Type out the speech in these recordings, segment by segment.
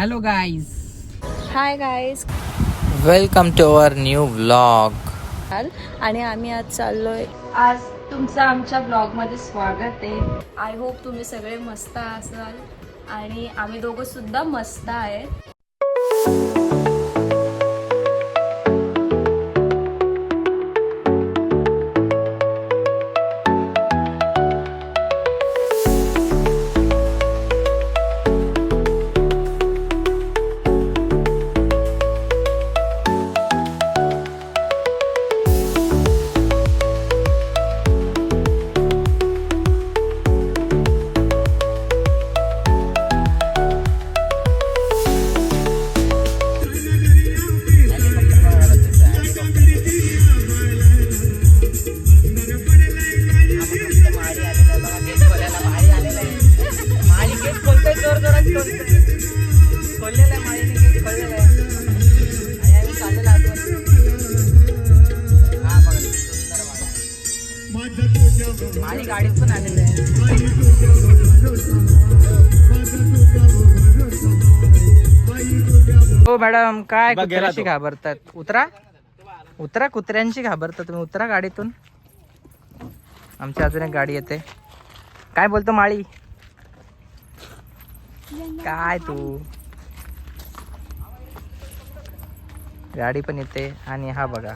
Hello guys. Hi guys. Welcome to our new vlog. आणि आम्ही आज चाललोय. आज तुमचं आमच्या ब्लॉगमध्ये स्वागत आहे. आय होप तुम्ही सगळे मस्त असाल आणि आम्ही दोघं सुद्धा मस्त आहेत. माझी गाडीत पण आलेलं आहे. हो मॅडम, काय कुत्र्याशी घाबरतात? उतरा उतरा, कुत्र्यांशी घाबरतात तुम्ही. उतरा गाडीतून. आमच्या अजून एक गाडी येते. काय बोलतो माळी? काय तू? गाडी पण येते. आणि हा बघा,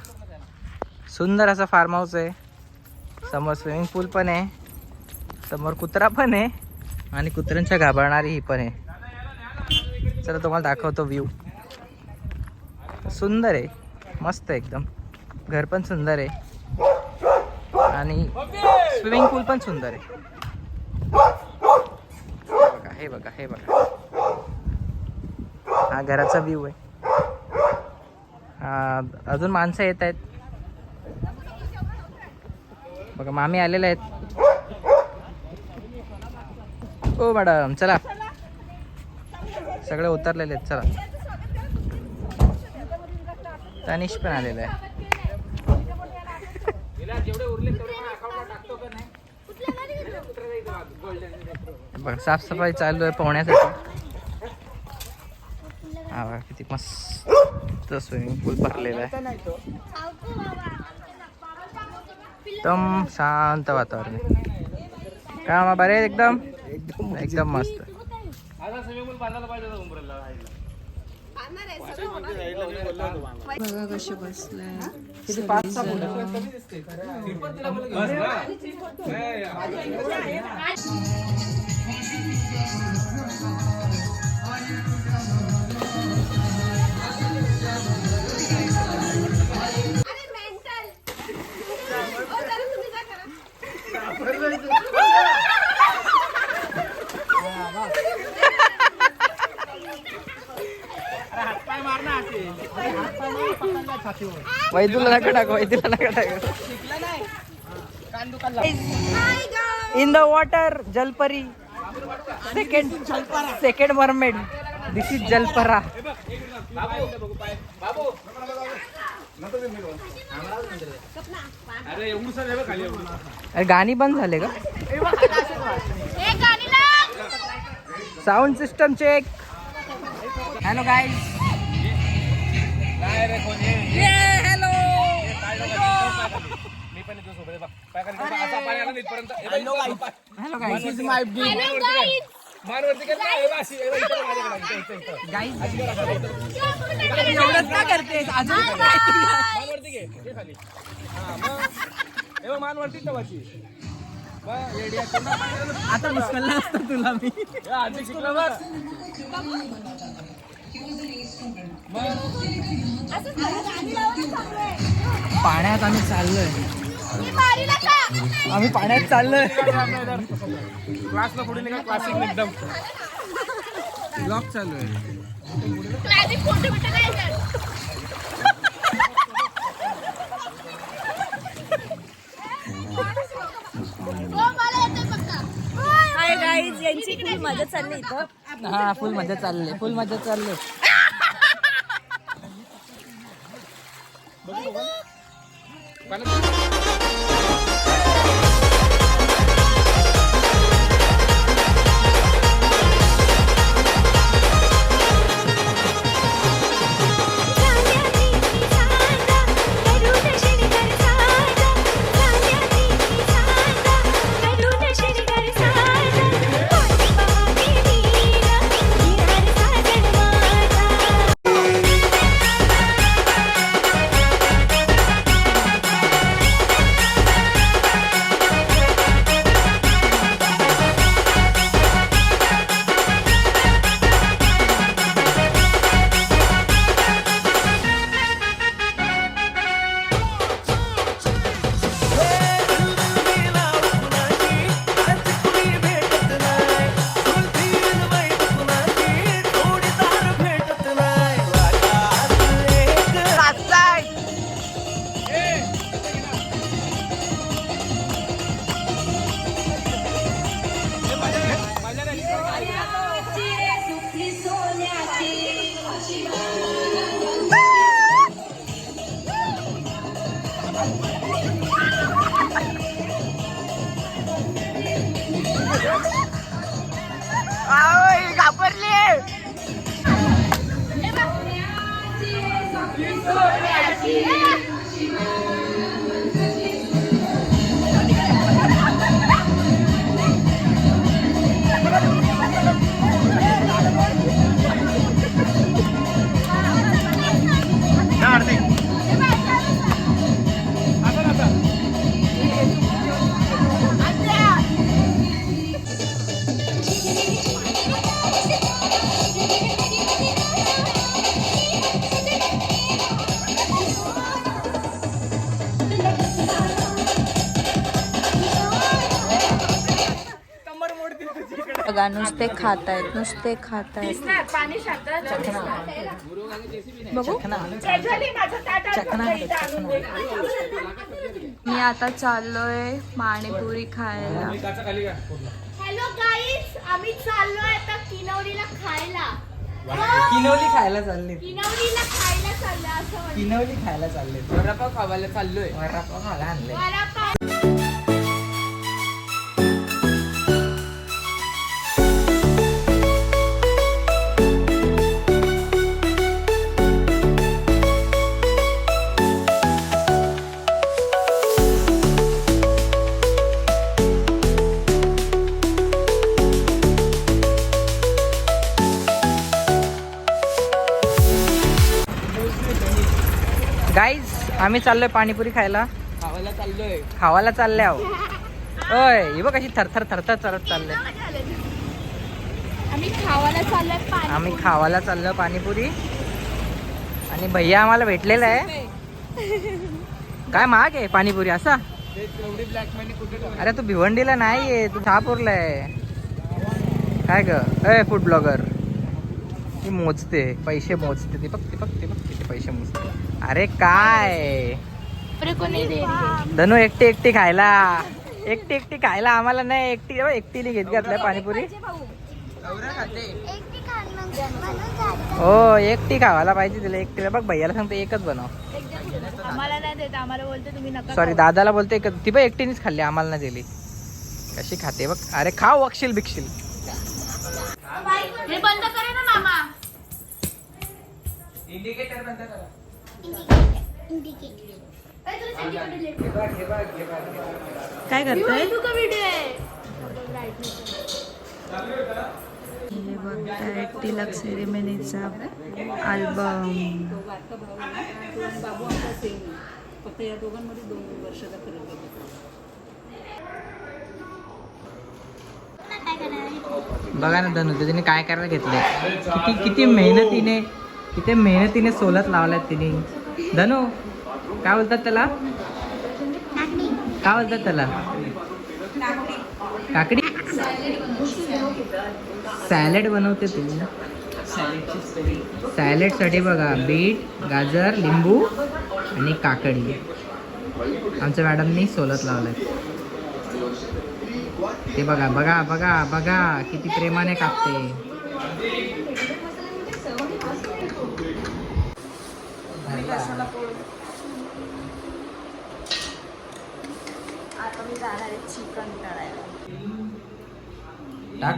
सुंदर असा फार्म हाऊस आहे. समोर स्विमिंग पूल पण आहे, समोर कुत्रा पण आहे आणि कुत्र्यांच्या घाबरणारी ही पण आहे. चला तुम्हाला दाखवतो व्ह्यू. सुंदर आहे, मस्त आहे एकदम. घर पण सुंदर आहे आणि स्विमिंग पूल पण सुंदर आहे. बघा, हे बघा, हे बघा, हा घराचा व्ह्यू आहे. अजून माणसं येत आहेत बघा. मामी आलेले आहेत. ओ मॅडम, चला. सगळे उतरलेले आहेत. चला. तनिष पण आलेला आहे. बघा, साफसफाई चालू आहे पोहण्यासाठी. हा बघा, किती मस्त स्विमिंग पूल भरलेला आहे. एकदम शांत वातावरण आहे. काय मामा, बरे एकदम एकदम मस्त. बघा कसे बसलाय. वैदूला नका टाक, वैदूला नका टाक. इन द वॉटर जलपरी. Second mermaid. दिस इज जलपरा. अरे गाणी बंद झाले का? Sound system check. Hello guys. Hello. Hello guys. एवढंच का करते? आता मुश्किल असतं तुला मी. पाण्यात आम्ही चाललोय. आम्ही पाण्यात चाललोय. क्लासला पुढे निघा. क्लासिक एकदम ब्लॉग चालू आहे. हाय गाईज, यांची फुल मजा चालली इथं. हा, फुल मजा चालले, फुल मजा चालले. बघा नुसते खातायत बघू. मी आता चाललोय पाणीपुरी खायला. हॅलो गाईज, आम्ही चाललोय आता किनवलीला खायला. किनवली खायला चालले. किनवलीला खायला चाललोय असं म्हणतो. किनवली खायला चालले. वडापाव खावायला चाललोय. वडापाव खायला आणले. वडापाव. गाईज आम्ही चाललोय पाणीपुरी खायला. खावायला चालले आहो. ओय ही बघ कशी थरथर थरथर चढत चालले. आम्ही खावायला चाललोय पाणी. आम्ही खावायला चाललो पाणीपुरी. आणि भैया आम्हाला भेटलेला आहे. काय महाग आहे पाणीपुरी असा. अरे तू भिवंडीला नाहीये, तू शहापूरला आहे. काय ग ए फूड ब्लॉगर. ती मोजते पैसे मोजते. ती बघते पैसे मोजते. अरे काय धनु एकटी खायला. एकटी खायला आम्हाला नाही. एकटीने घेत घातलंय पाणीपुरी. हो एकटी खावायला पाहिजे तिला. एकटीला बघ भैयाला सांगतो एकच बनव. आम्हाला नाही देत, आम्हाला बोलते तुम्ही नका. सॉरी दादाला बोलते ती पण एकटीनेच खाल्ली, आम्हाला नाही दिली. कशी खाते बघ. अरे खाव वक्षील बिकशील. हे बंद करे ना मामा. इंडिकेटर बंद करा. काय करताय? हे बघताय तिलक सेरेमनीचा अल्बम. बघा ना धनु तिने काय करायला घेतलंय. किती मेहनतीने सोलत लावल्यात तिने. धनु काय बोलतात त्याला. काकडी. सॅलेड बनवते तू. सॅलेड साठी बघा बीट, गाजर, लिंबू आणि काकडी आमच्या मॅडमनी सोलत लावलंय. ते बघा किती प्रेमाने कापते. आता मी जाणार आहे चिकन तळायला. टाक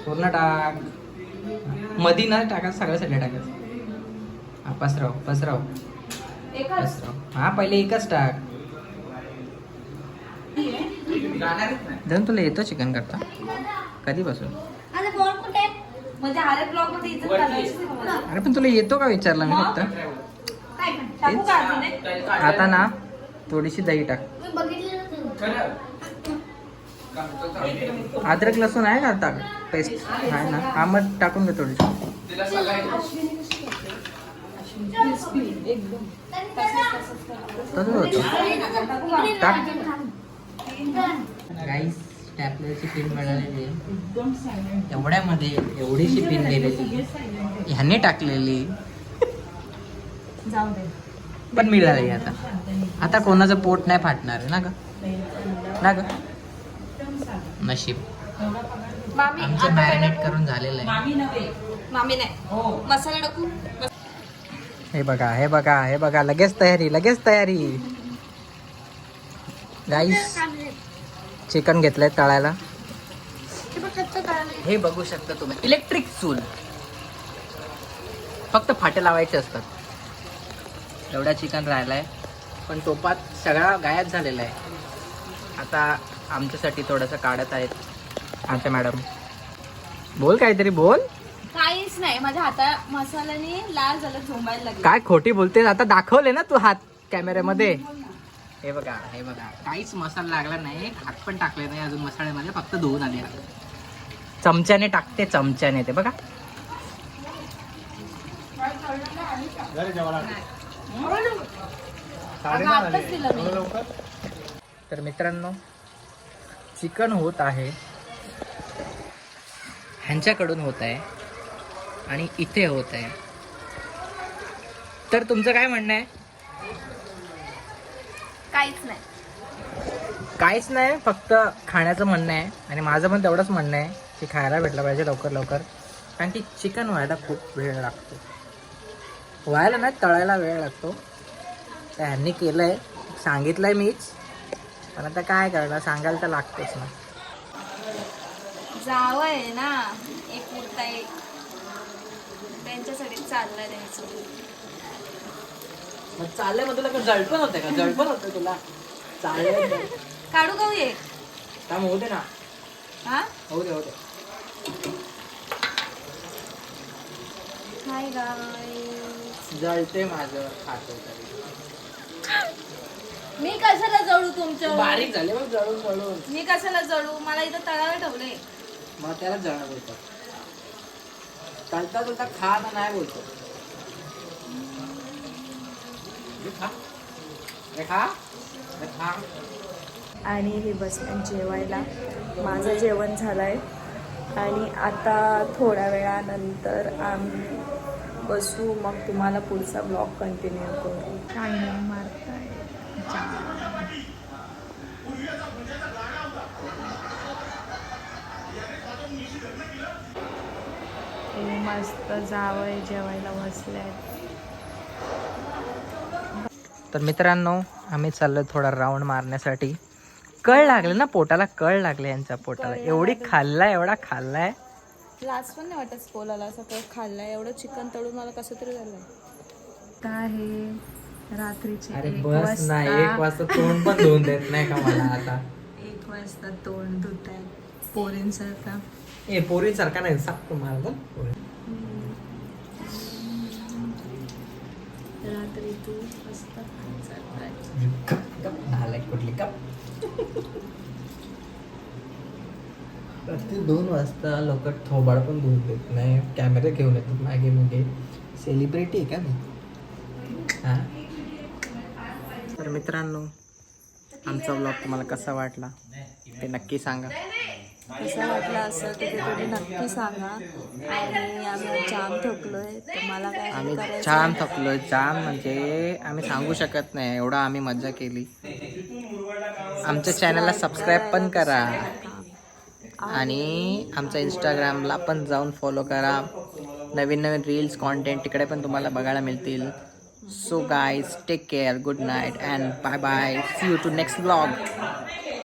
पूर्ण टाक. मधी ना टाकायचं, सगळ्यासाठी टाकायचं. पसराव. हा पहिले एकच टाक. धन तुला येतं चिकन करता कधीपासून. अरे पण तुला येतो का विचारला मी फक्त. आता ना थोडीशी दही टाक. अद्रक लसूण आहे का टाक. पेस्ट आहे ना. हा मग टाकून घे थोडीशी. तसंच होतं. टाक. गाईस स्टॅपलरची पिन मिळालेली. एवढ्यामध्ये एवढीशी पिन गेलेली. ह्याने टाकलेली पण मिळाली. आता कोणाचं पोट नाही फाटणार आहे ना ग. नशीब मामी आमचं आता काय मॅरिनेट टाकू? करून झालेलं आहे. मामी नाही मसाला टाकू. हे बघा हे बघा हे बघा, लगेच तयारी. गाईस चिकन घेतलंय तळायला. हे बघू शकता तुम्ही, इलेक्ट्रिक चूल. फक्त फाटे लावायचे असतात. एवढा चिकन राहिलाय, पण टोपात सगळा गायब झालेला आहे. आता आमच्यासाठी थोडंसं काढत आहेत आमच्या मॅडम. बोल काहीतरी बोल. काहीच नाही, माझ्या हाता मसाल्याने लाल झालं, झोंबायला लागले. काय खोटी बोलते, आता दाखवले ना तू हात कॅमेऱ्यामध्ये. हे बघा काहीच मसाला लागला नाही, हात पण टाकले नाही अजून मसाल्यामध्ये, फक्त धुवून आले. चमच्याने टाकते, चमच्याने. ते बघा आताच दिलं मी. तर मित्रांनो, चिकन होत आहे, ह्यांच्याकडून होत आहे आणि इथे होत आहे. तर तुमचं काय म्हणणं आहे? काहीच नाही, फक्त खाण्याचं म्हणणं आहे. आणि माझं पण तेवढंच म्हणणं आहे की खायला भेटलं पाहिजे लवकर, कारण की चिकन व्हायला खूप वेळ लागतो. व्हायला नाही, तळायला वेळ लागतो. तर ह्यांनी केलंय, सांगितलंय मीच, पण आता काय करणार, सांगायला तर लागतोच ना. जावं आहे ना, एक मुर्ता एक, त्यांच्यासाठी चाललंय त्यांचं. मग चाललंय, मग तुला जळपण होतंय का? जळपण होतंय तुला? चाललंय काढू का एक? काम होऊ दे ना. हा होऊ दे. Hi guys. जळते माझं खातो तरी. मी कशाला जळू तुमच्या? बारीक झाले मग जळून. मी कशाला जळू? मला इथं तळायला ठेवलंय. मग त्याला जळण बोलतात. तळता खा ना नाही बोलतो. खा. आणि हे बसल्यात जेवायला. माझं जेवण झालंय आणि आता थोड्या वेळानंतर आम्ही बसू, मग तुम्हाला पुढचा ब्लॉग कंटिन्यू करू. काय मारताय मस्त जावंय, जेवायला बसल्यात. तर मित्रांनो, आम्ही चाललो थोडा राऊंड मारण्यासाठी. कळ लागले ना पोटाला, कळ लागले यांच्या पोटाला. एवढा खाल्लाय. लास्ट पण नाही वाटत स्पोलाला, सगळं खाल्लंय. एवढं चिकन तळून मला कसं तरी झालंय. काय हे रात्रीचे अरे 1 बस ना, वाजता. 1 वाजता तोंड पण धुवून देत नाही का मला आता. 1 वाजता तोंड धुत आहे पोरींसारखा. पोरीसारखा नाही, साप तुम्हाला रात्री 2 वाजता चाललाय. कुठली कप. रात्री 2 वाजता लोक थोबाड पण धुवून देत नाही, कॅमेरा घेऊन येतात मागे. सेलिब्रिटी आहे का मी? हा. तर मित्रांनो, आमचा व्लॉग तुम्हाला कसा वाटला ते नक्की सांगा. कसा वाटला असेल तर तुम्ही नक्की सांगा. आणि आम्ही जाम थकलोय, तर मला काय आम्ही करायचं. जाम थकलोय, जाम म्हणजे आम्ही सांगू शकत नाही, एवढा आम्ही मजा केली. आमच्या चॅनलला सबस्क्राईब पण करा आणि आमच्या इंस्टाग्रामला पण जाऊन फॉलो करा. नवीन रील्स कॉन्टेंट तिकडे पण तुम्हाला बघायला मिळतील. So guys, take care, good night and bye bye. See you to next vlog.